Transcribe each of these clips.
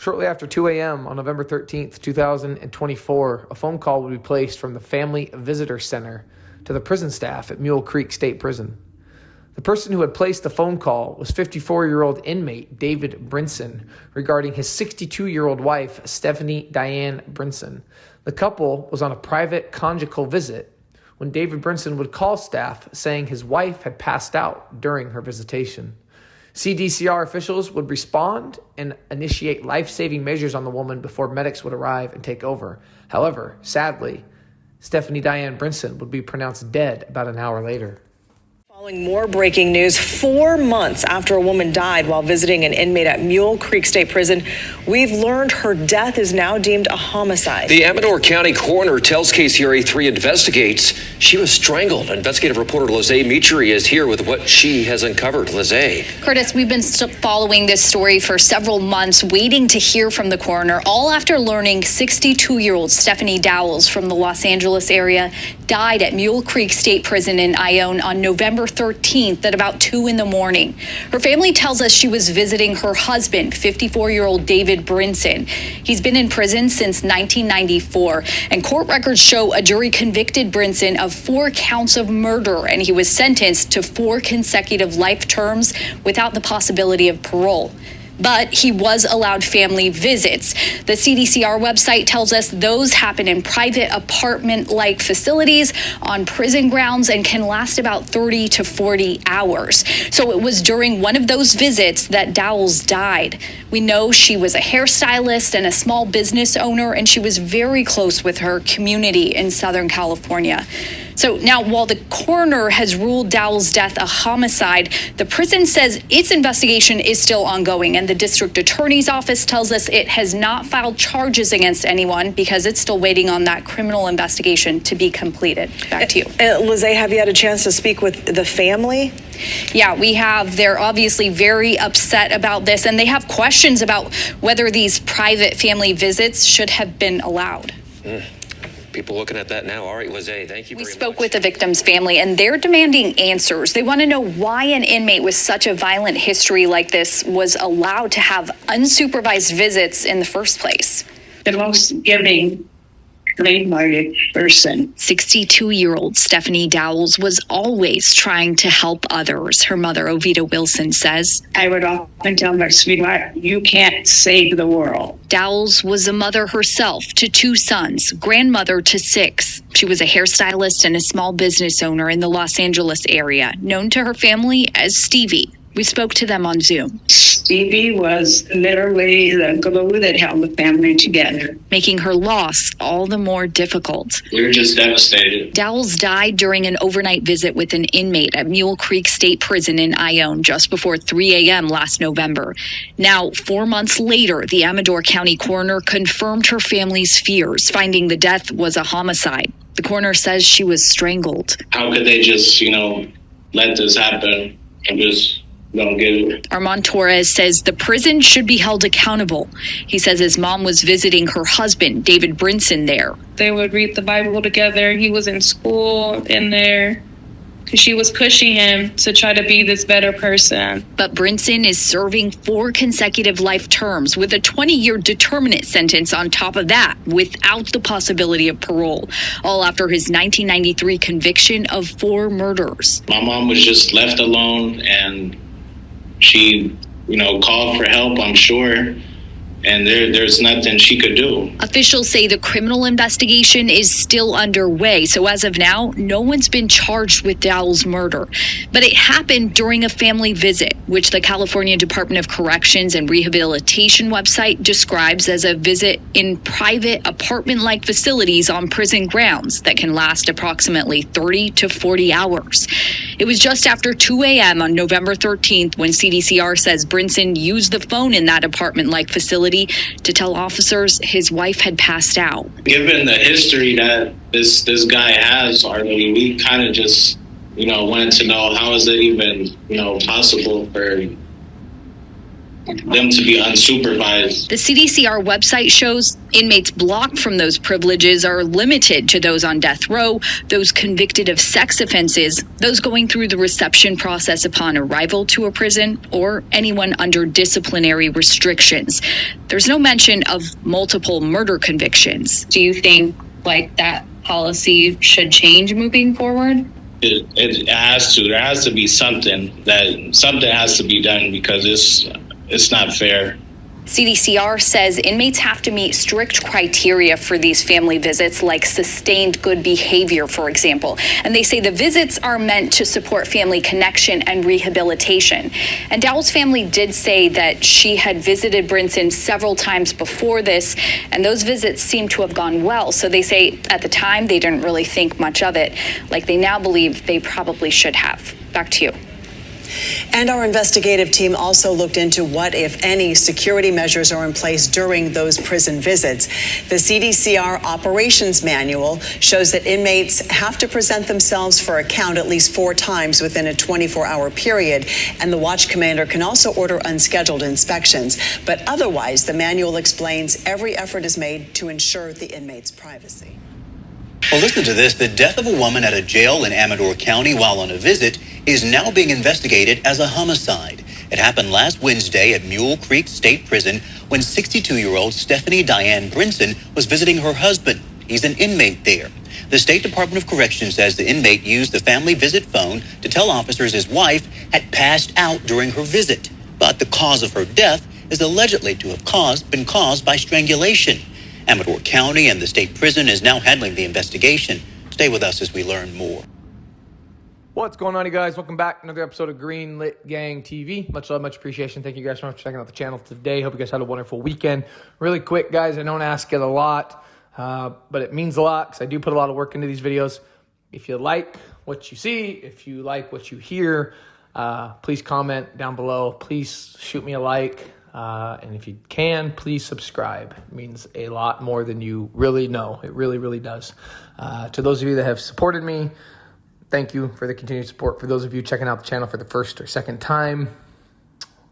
Shortly after 2 a.m. on November 13th, 2024, a phone call would be placed from the Family Visitor Center to the prison staff at Mule Creek State Prison. The person who had placed the phone call was 54-year-old inmate David Brinson regarding his 62-year-old wife, Stephanie Diane Brinson. The couple was on a private conjugal visit when David Brinson would call staff saying his wife had passed out during her visitation. CDCR officials would respond and initiate life-saving measures on the woman before medics would arrive and take over. However, sadly, Stephanie Diane Brinson would be pronounced dead about an hour later. Following more breaking news, 4 months after a woman died while visiting an inmate at Mule Creek State Prison, we've learned her death is now deemed a homicide. The Amador County Coroner tells KCRA 3 investigates she was strangled. Investigative reporter Lizzie Mitri is here with what she has uncovered. Lizzie. Curtis, we've been following this story for several months, waiting to hear from the coroner, all after learning 62-year-old Stephanie Dowles from the Los Angeles area died at Mule Creek State Prison in Ione on November 13th at about 2 in the morning. Her family tells us she was visiting her husband, 54-year-old David Brinson. He's been in prison since 1994, and court records show a jury convicted Brinson of 4 counts of murder, and he was sentenced to 4 consecutive life terms without the possibility of parole. But he was allowed family visits. The CDCR website tells us those happen in private apartment-like facilities on prison grounds and can last about 30 to 40 hours. So it was during one of those visits that Dowles died. We know she was a hairstylist and a small business owner, and she was very close with her community in Southern California. So now, while the coroner has ruled Dowles' death a homicide, the prison says its investigation is still ongoing, and the district attorney's office tells us it has not filed charges against anyone because it's still waiting on that criminal investigation to be completed. Back to you. Lizzie, have you had a chance to speak with the family? Yeah, we have. They're obviously very upset about this, and they have questions about whether these private family visits should have been allowed. People looking at that now. All right, Lizzie, thank you very much. We spoke with the victim's family, and they're demanding answers. They want to know why an inmate with such a violent history like this was allowed to have unsupervised visits in the first place. The most giving, kind-hearted person. 62-year-old Stephanie Dowles was always trying to help others. Her mother, Ovita Wilson, says, I would often tell my sweetheart, you can't save the world. Dowles was a mother herself to 2 sons, grandmother to 6. She was a hairstylist and a small business owner in the Los Angeles area, known to her family as Stevie. We spoke to them on Zoom. Stevie was literally the glue that held the family together, making her loss all the more difficult. We were just devastated. Dowles died during an overnight visit with an inmate at Mule Creek State Prison in Ione just before 3 a.m. last November. Now, 4 months later, the Amador County coroner confirmed her family's fears, finding the death was a homicide. The coroner says she was strangled. How could they just, let this happen and just don't get it? Armand Torres says the prison should be held accountable. He says his mom was visiting her husband, David Brinson, there. They would read the Bible together. He was in school in there because she was pushing him to try to be this better person. But Brinson is serving 4 consecutive life terms with a 20-year determinate sentence on top of that, without the possibility of parole, all after his 1993 conviction of 4 murders. My mom was just left alone, and she, called for help, I'm sure, and there's nothing she could do. Officials say the criminal investigation is still underway, so as of now, no one's been charged with Dowles' murder. But it happened during a family visit, which the California Department of Corrections and Rehabilitation website describes as a visit in private apartment-like facilities on prison grounds that can last approximately 30 to 40 hours. It was just after 2 a.m. on November 13th when CDCR says Brinson used the phone in that apartment-like facility to tell officers his wife had passed out. Given the history that this guy has, we kind of just, wanted to know how is it even, possible for them to be unsupervised. The CDCR website shows inmates blocked from those privileges are limited to those on death row, those convicted of sex offenses, those going through the reception process upon arrival to a prison, or anyone under disciplinary restrictions. There's no mention of multiple murder convictions. Do you think that policy should change moving forward? It has to. There has to be something has to be done, because it's not fair. CDCR says inmates have to meet strict criteria for these family visits, like sustained good behavior, for example. And they say the visits are meant to support family connection and rehabilitation. And Dowell's family did say that she had visited Brinson several times before this, and those visits seem to have gone well. So they say at the time they didn't really think much of it, like they now believe they probably should have. Back to you. And our investigative team also looked into what, if any, security measures are in place during those prison visits. The CDCR operations manual shows that inmates have to present themselves for account at least 4 times within a 24-hour period, and the watch commander can also order unscheduled inspections. But otherwise, the manual explains every effort is made to ensure the inmate's privacy. Well, listen to this. The death of a woman at a jail in Amador County while on a visit is now being investigated as a homicide. It happened last Wednesday at Mule Creek State Prison when 62-year-old Stephanie Diane Brinson was visiting her husband. He's an inmate there. The State Department of Corrections says the inmate used the family visit phone to tell officers his wife had passed out during her visit. But the cause of her death is allegedly to have been caused by strangulation. Amador County and the state prison is now handling the investigation. Stay with us as we learn more. What's going on, you guys? Welcome back. Another episode of Green Lit Gang TV. Much love, much appreciation. Thank you guys so much for checking out the channel today. Hope you guys had a wonderful weekend. Really quick, guys, I don't ask it a lot, but it means a lot because I do put a lot of work into these videos. If you like what you see, if you like what you hear, please comment down below. Please shoot me a like. And if you can, please subscribe. It means a lot more than you really know. It really, really does. To those of you that have supported me, thank you for the continued support. For those of you checking out the channel for the first or second time,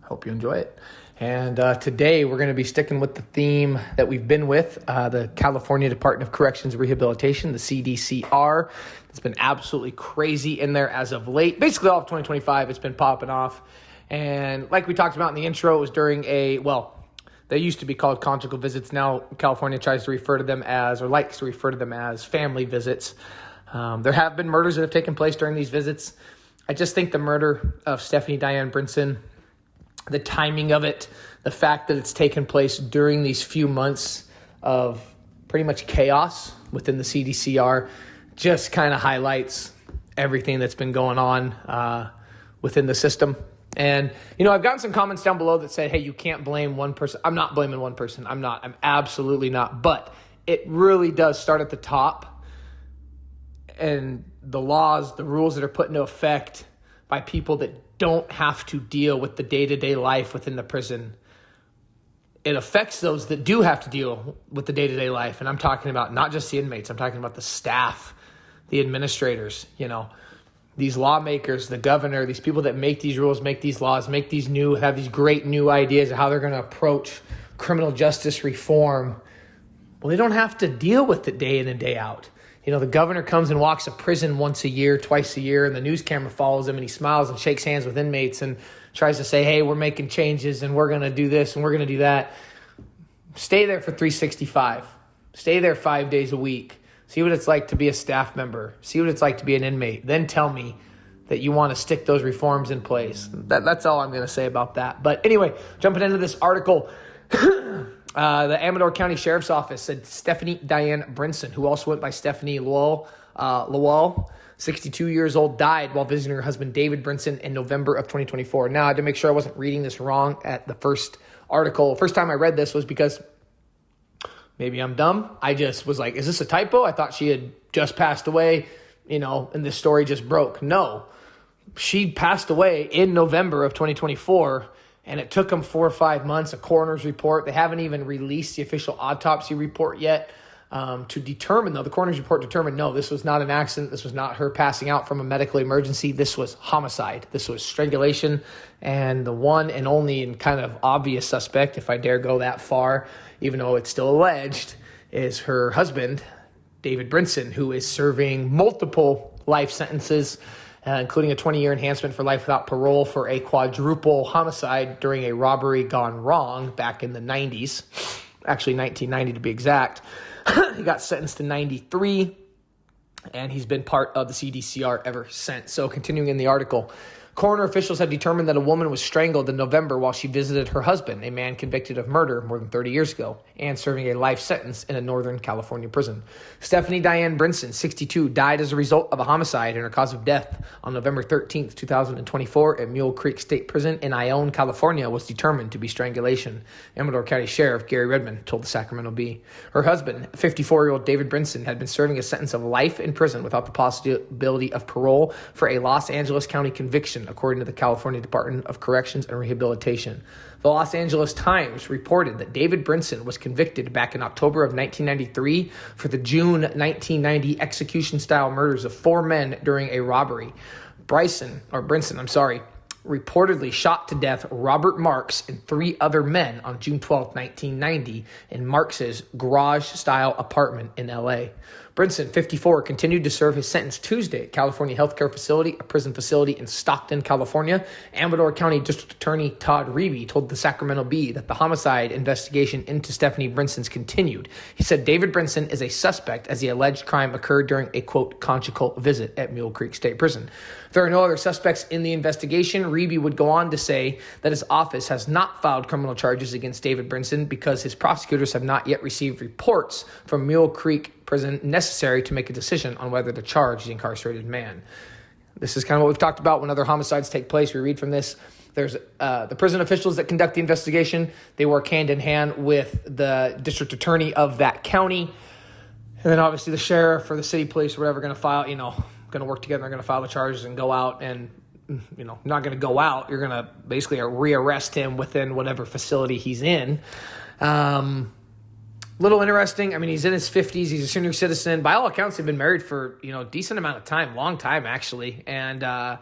hope you enjoy it. And today we're going to be sticking with the theme that we've been with, the California Department of Corrections Rehabilitation, the CDCR. It's been absolutely crazy in there as of late. Basically all of 2025, it's been popping off. And like we talked about in the intro, it was during they used to be called conjugal visits. Now California tries to refer to them as, or likes to refer to them as, family visits. There have been murders that have taken place during these visits. I just think the murder of Stephanie Diane Brinson, the timing of it, the fact that it's taken place during these few months of pretty much chaos within the CDCR, just kind of highlights everything that's been going on within the system. And, I've gotten some comments down below that said, hey, you can't blame one person. I'm not blaming one person. I'm absolutely not. But it really does start at the top. And the laws, the rules that are put into effect by people that don't have to deal with the day-to-day life within the prison, it affects those that do have to deal with the day-to-day life. And I'm talking about not just the inmates. I'm talking about the staff, the administrators, these lawmakers, the governor, these people that make these rules, make these laws, have these great new ideas of how they're going to approach criminal justice reform. Well, they don't have to deal with it day in and day out. The governor comes and walks a prison once a year, twice a year, and the news camera follows him and he smiles and shakes hands with inmates and tries to say, hey, we're making changes and we're going to do this and we're going to do that. Stay there for 365. Stay there 5 days a week. See what it's like to be a staff member. See what it's like to be an inmate. Then tell me that you want to stick those reforms in place. That's all I'm going to say about that. But anyway, jumping into this article, the Amador County Sheriff's Office said Stephanie Diane Brinson, who also went by Stephanie Lowell, 62 years old, died while visiting her husband David Brinson in November of 2024. Now, I had to make sure I wasn't reading this wrong at the first article. First time I read this was because maybe I'm dumb. I just was like, is this a typo? I thought she had just passed away, and this story just broke. No, she passed away in November of 2024, and it took them 4 or 5 months, a coroner's report. They haven't even released the official autopsy report yet. to determine, though, the coroner's report determined, no, this was not an accident. This was not her passing out from a medical emergency. This was homicide. This was strangulation. And the one and only and kind of obvious suspect, if I dare go that far, even though it's still alleged, is her husband, David Brinson, who is serving multiple life sentences, including a 20-year enhancement for life without parole for a quadruple homicide during a robbery gone wrong back in the 90s. Actually, 1990 to be exact. He got sentenced to 93, and he's been part of the CDCR ever since. So continuing in the article, coroner officials have determined that a woman was strangled in November while she visited her husband, a man convicted of murder more than 30 years ago and serving a life sentence in a Northern California prison. Stephanie Diane Brinson, 62, died as a result of a homicide, and her cause of death on November 13th, 2024 at Mule Creek State Prison in Ione, California was determined to be strangulation. Amador County Sheriff Gary Redmond told the Sacramento Bee. Her husband, 54-year-old David Brinson, had been serving a sentence of life in prison without the possibility of parole for a Los Angeles County conviction, according to the California Department of Corrections and Rehabilitation. The Los Angeles Times reported that David Brinson was convicted back in October of 1993 for the June 1990 execution-style murders of 4 men during a robbery. Brinson, reportedly shot to death Robert Marks and 3 other men on June 12, 1990 in Marks's garage-style apartment in L.A. Brinson, 54, continued to serve his sentence Tuesday at California Healthcare Facility, a prison facility in Stockton, California. Amador County District Attorney Todd Reeby told the Sacramento Bee that the homicide investigation into Stephanie Brinson's continued. He said David Brinson is a suspect as the alleged crime occurred during a, quote, conjugal visit at Mule Creek State Prison. There are no other suspects in the investigation. Reeby would go on to say that his office has not filed criminal charges against David Brinson because his prosecutors have not yet received reports from Mule Creek Prison necessary to make a decision on whether to charge the incarcerated man. This is kind of what we've talked about when other homicides take place. We read from this. There's the prison officials that conduct the investigation. They work hand in hand with the district attorney of that county. And then obviously the sheriff or the city police or whatever going to file, going to work together. They're going to file the charges and go out and, not going to go out. You're going to basically rearrest him within whatever facility he's in. Little interesting. I mean, he's in his 50s. He's a senior citizen. By all accounts, they've been married for, a decent amount of time, long time, actually. And, I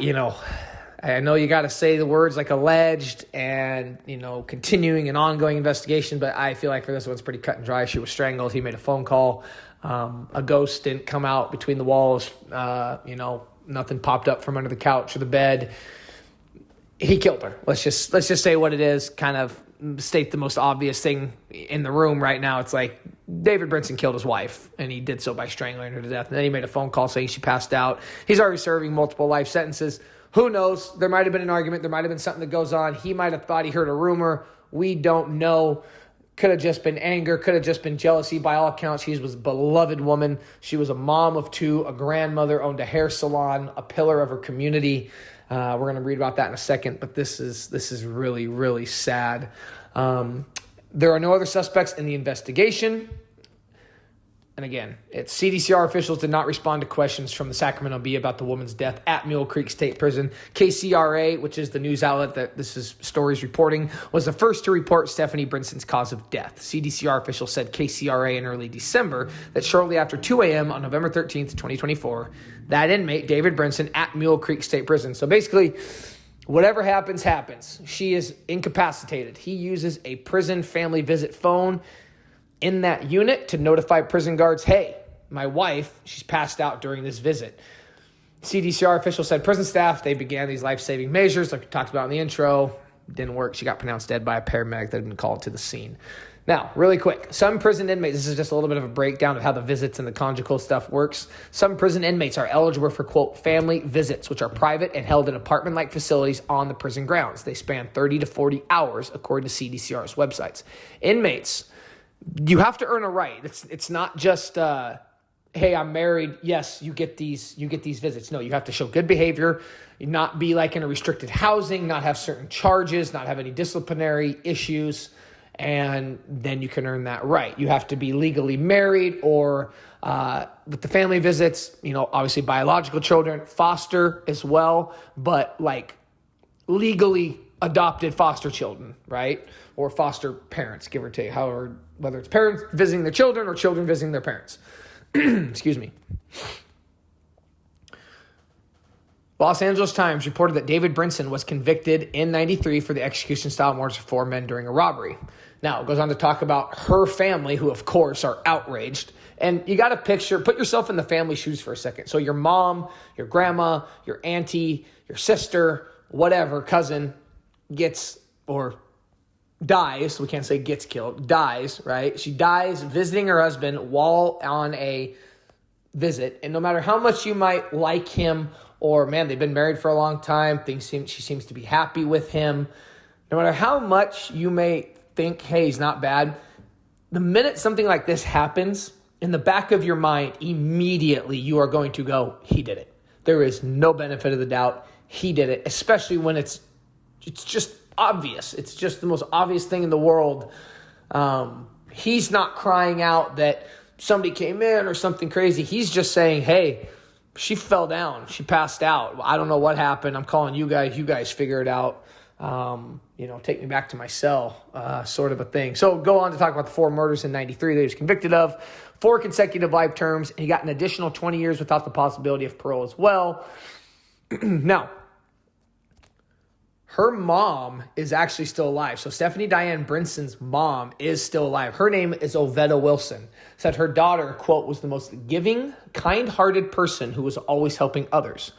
know you got to say the words like alleged and, continuing an ongoing investigation, but I feel like for this one's pretty cut and dry. She was strangled. He made a phone call. A ghost didn't come out between the walls. Nothing popped up from under the couch or the bed. He killed her. Let's just say what it is, kind of state the most obvious thing in the room right now. It's like David Brinson killed his wife, and he did so by strangling her to death. And then he made a phone call saying she passed out. He's already serving multiple life sentences. Who knows? There might have been an argument. There might have been something that goes on. He might have thought he heard a rumor. We don't know. Could have just been anger. Could have just been jealousy. By all accounts, she was a beloved woman. She was a mom of 2, a grandmother, owned a hair salon, a pillar of her community. We're going to read about that in a second, but this is really, really sad. There are no other suspects in the investigation. And again, CDCR officials did not respond to questions from the Sacramento Bee about the woman's death at Mule Creek State Prison. KCRA, which is the news outlet that this is stories reporting, was the first to report Stephanie Brinson's cause of death. CDCR officials said KCRA in early December that shortly after 2 a.m. on November 13th, 2024, that inmate, David Brinson, at Mule Creek State Prison. So basically, whatever happens, happens. She is incapacitated. He uses a prison family visit phone in that unit to notify prison guards, hey, my wife, she's passed out during this visit. CDCR officials said prison staff, they began these life-saving measures like we talked about in the intro. Didn't work. She got pronounced dead by a paramedic that had been called to the scene. Now, really quick, some prison inmates, this is just a little bit of a breakdown of how the visits and the conjugal stuff works. Some prison inmates are eligible for, quote, family visits, which are private and held in apartment-like facilities on the prison grounds. They span 30 to 40 hours, according to CDCR's websites. Inmates, you have to earn a right. It's not just, hey, I'm married. Yes, you get these visits. No, you have to show good behavior, not be like in a restricted housing, not have certain charges, not have any disciplinary issues, and then you can earn that right. You have to be legally married or with the family visits, obviously biological children, foster as well, but like legally adopted foster children. right? Or foster parents, give or take, however, whether it's parents visiting their children or children visiting their parents. Excuse me. Los Angeles Times reported that David Brinson was convicted in 93 for the execution-style murders of 4 men during a robbery. Now, it goes on to talk about her family, who, of course, are outraged. And you got to put yourself in the family shoes for a second. So your mom, your grandma, your auntie, your sister, whatever, cousin gets or dies. We can't say gets killed. Dies, right? She dies visiting her husband while on a visit. And no matter how much you might like him, or, man, they've been married for a long time, she seems to be happy with him. No matter how much you may think, hey, he's not bad, the minute something like this happens, in the back of your mind, immediately you are going to go, he did it. There is no benefit of the doubt. He did it, especially when it's just obvious. It's just the most obvious thing in the world. He's not crying out that somebody came in or something crazy. He's just saying, hey, she fell down. She passed out. I don't know what happened. I'm calling you guys. You guys figure it out. Take me back to my cell, sort of a thing. So go on to talk about the 4 murders in 93 that he was convicted of, 4 consecutive life terms, and he got an additional 20 years without the possibility of parole as well. Now, her mom is actually still alive. So Stephanie Diane Brinson's mom is still alive. Her name is Ovetta Wilson. Said her daughter, quote, was the most giving, kind-hearted person who was always helping others.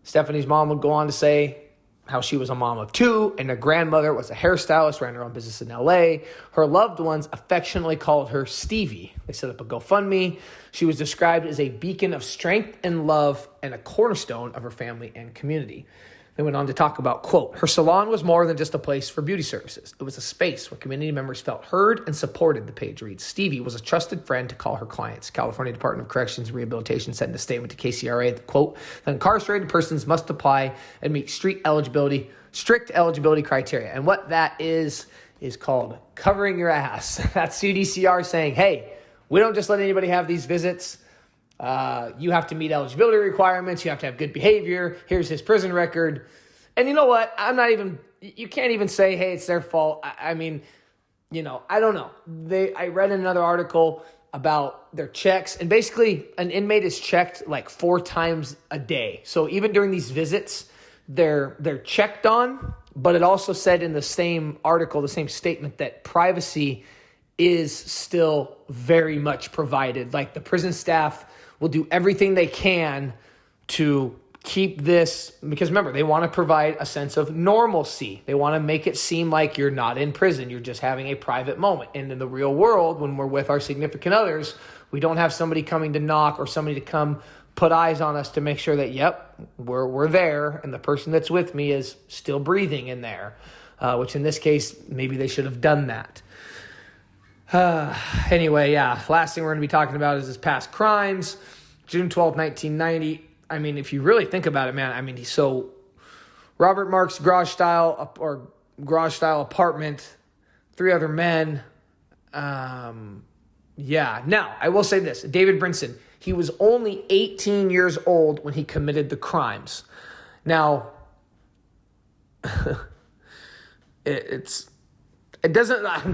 Stephanie's mom would go on to say how she was a mom of 2 and her grandmother was a hairstylist, ran her own business in LA. Her loved ones affectionately called her Stevie. They set up a GoFundMe. She was described as a beacon of strength and love and a cornerstone of her family and community. They went on to talk about, quote, her salon was more than just a place for beauty services. It was a space where community members felt heard and supported, the page reads. Stevie was a trusted friend to call her clients. California Department of Corrections and Rehabilitation said in a statement to KCRA, quote, the incarcerated persons must apply and meet strict eligibility criteria. And what that is called covering your ass. That's CDCR saying, hey, we don't just let anybody have these visits. You have to meet eligibility requirements. You have to have good behavior. Here's his prison record. And you know what? You can't even say, hey, it's their fault. I mean, I don't know. I read another article about their checks, and basically an inmate is checked like 4 times a day. So even during these visits, they're checked on, but it also said in the same article, the same statement, that privacy is still very much provided. Like the prison staff will do everything they can to keep this, because remember, they want to provide a sense of normalcy. They want to make it seem like you're not in prison. You're just having a private moment. And in the real world, when we're with our significant others, we don't have somebody coming to knock or somebody to come put eyes on us to make sure that, yep, we're there, and the person that's with me is still breathing in there, which in this case, maybe they should have done that. Anyway, yeah, last thing we're going to be talking about is his past crimes. June 12th, 1990. I mean, if you really think about it, man, so Robert Marks garage-style apartment, 3 other men. Yeah. Now, I will say this. David Brinson, he was only 18 years old when he committed the crimes. Now, I'm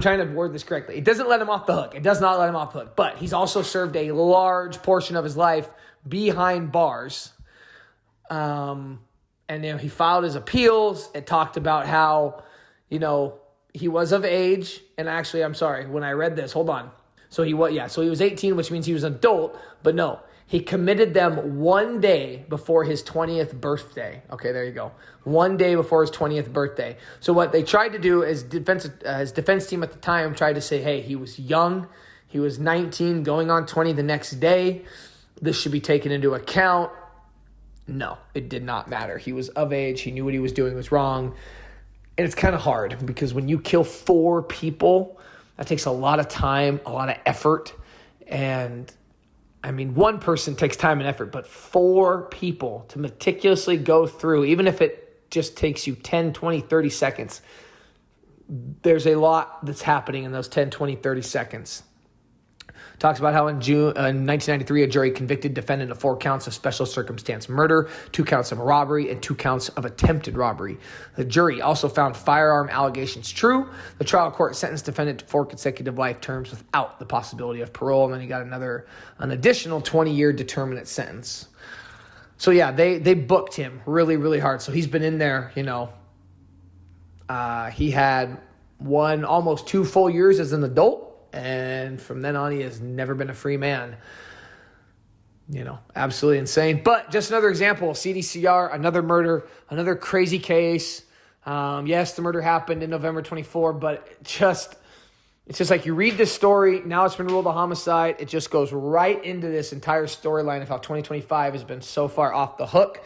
trying to word this correctly. It doesn't let him off the hook. It does not let him off the hook. But he's also served a large portion of his life behind bars. And he filed his appeals. It talked about how, he was of age. And actually, I'm sorry, when I read this, hold on. So he was 18, which means he was an adult. But no, he committed them 1 day before his 20th birthday. Okay, there you go. 1 day before his 20th birthday. So what they tried to do is his defense team at the time tried to say, hey, he was young. He was 19, going on 20 the next day. This should be taken into account. No, it did not matter. He was of age. He knew what he was doing was wrong. And it's kind of hard because when you kill 4 people, that takes a lot of time, a lot of effort. And one person takes time and effort, but 4 people to meticulously go through, even if it just takes you 10, 20, 30 seconds, there's a lot that's happening in those 10, 20, 30 seconds. Talks about how in June 1993, a jury convicted defendant of 4 counts of special circumstance murder, 2 counts of robbery, and 2 counts of attempted robbery. The jury also found firearm allegations true. The trial court sentenced defendant to 4 consecutive life terms without the possibility of parole, and then he got an additional 20-year determinate sentence. So yeah, they booked him really, really hard. So he's been in there, you know. He had almost 2 full years as an adult. And from then on, he has never been a free man. You know, absolutely insane. But just another example, CDCR, another murder, another crazy case. Yes, the murder happened in November 24, but it's just like you read this story, now it's been ruled a homicide. It just goes right into this entire storyline of how 2025 has been so far off the hook.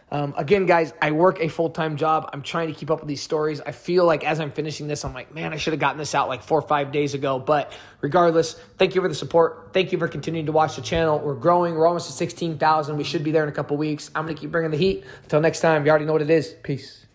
Again, guys, I work a full-time job. I'm trying to keep up with these stories. I feel like as I'm finishing this, I'm like, man, I should have gotten this out like 4 or 5 days ago. But regardless, thank you for the support. Thank you for continuing to watch the channel. We're growing. We're almost at 16,000. We should be there in a couple weeks. I'm going to keep bringing the heat. Until next time, you already know what it is. Peace.